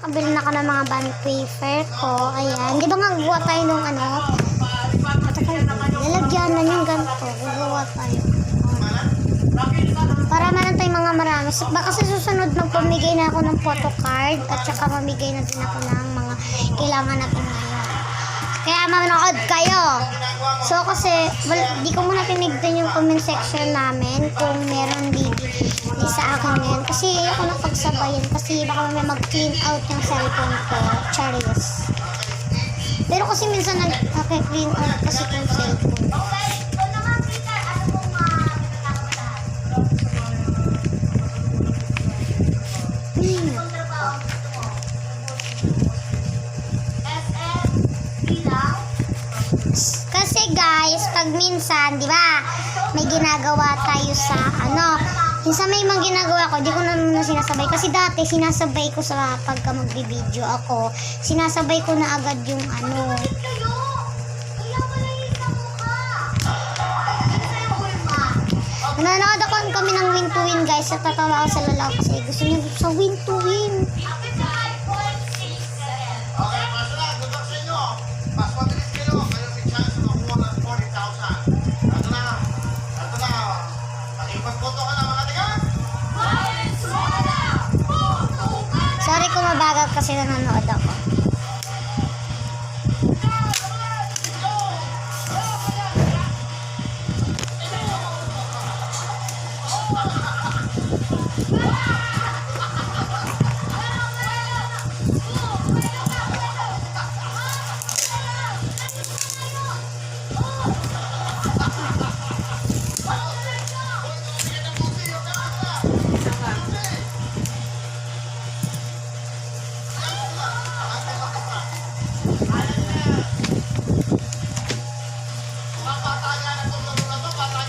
nakabili na ako ng mga band wafer ko. Ayan. Di ba nga gawa tayo nung ano? Lalagyan na yung ganito. Gagawa tayo. Para meron tayong mga marami. Baka sa susunod magpamigay na ako ng photocard at saka mamigay na din ako ng mga kailangan natin ngayon. Kaya manood kayo. So kasi, di ko muna tinignan yung comment section namin kung meron di sa akin ngayon. Kasi ayoko na pagsabayan kasi baka may mag-clean out yung cellphone ko. Charis. Pero kasi minsan nag-clean out kasi yung cellphone. Kasi guys, pag minsan, di ba, may ginagawa tayo sa ano, minsan may mga ginagawa ko, di ko na muna sinasabay. Kasi dati, sinasabay ko sa pagka magbi-video ako, sinasabay ko na agad yung ano. Nanonood ako kami ng win to win guys, at tatawa ako sa lalaw kasi gusto niya sa win to win. Sorry kung mabagal kasi nanonood ako.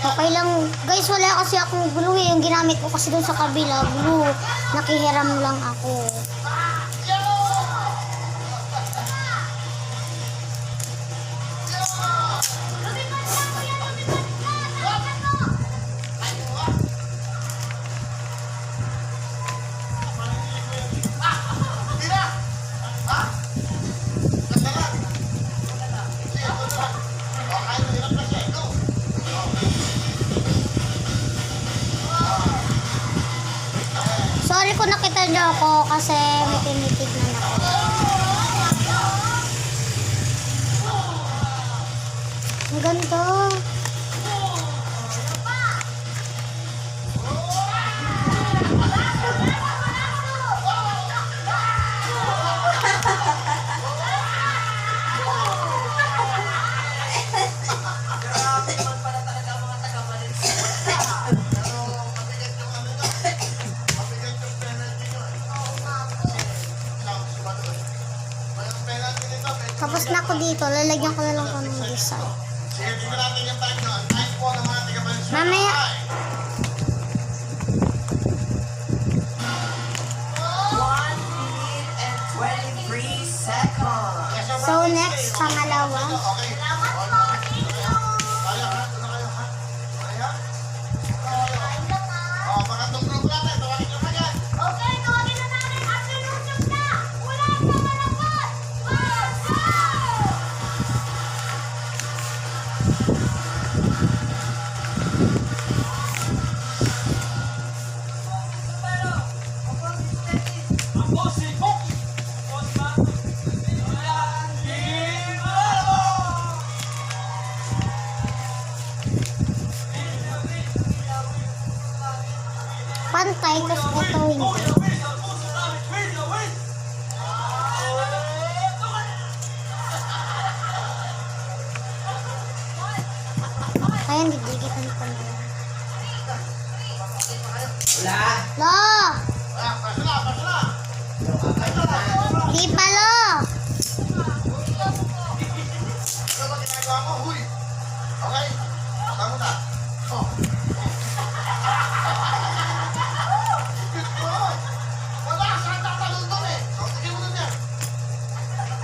Okay lang guys, wala kasi akong glue eh. Yung ginamit ko kasi dun sa kabila glue, nakihiram lang ako. Sorry kung nakita niyo ako kasi may tinitignan ako. Ang ganda. Tapos na ako dito, lalagyan ko na lang ko ng design. Mamaya. So next, pangalawa. Pantay, tapos ito hindi. Kaya didikitan ko na. Lo! Di pa lo! Okay? Tama na. Oh. Wala, saan tatalon doon eh? So, tigil mo doon yan.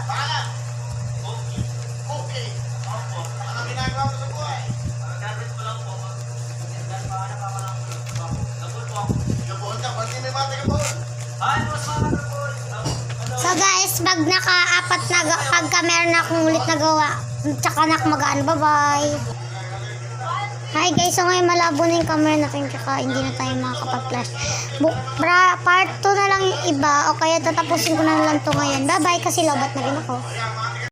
Pangalan? Okay. Ano ginagawa mo sa buhay? Gagawin ko lang po. Gabon ka, ba't may mati ka po? Ay, mas mga gabon. Ano? So guys, pag naka-apat na, pagka meron na akong ulit na gawa, tsaka na ako mag-ano, bye-bye. Hi guys, so ngayon malabo na yung camera natin, tsaka hindi na tayo makakapag-flash. Part 2 na lang yung iba, o kaya tatapusin ko na lang to ngayon. Bye-bye, kasi lobat na rin ako.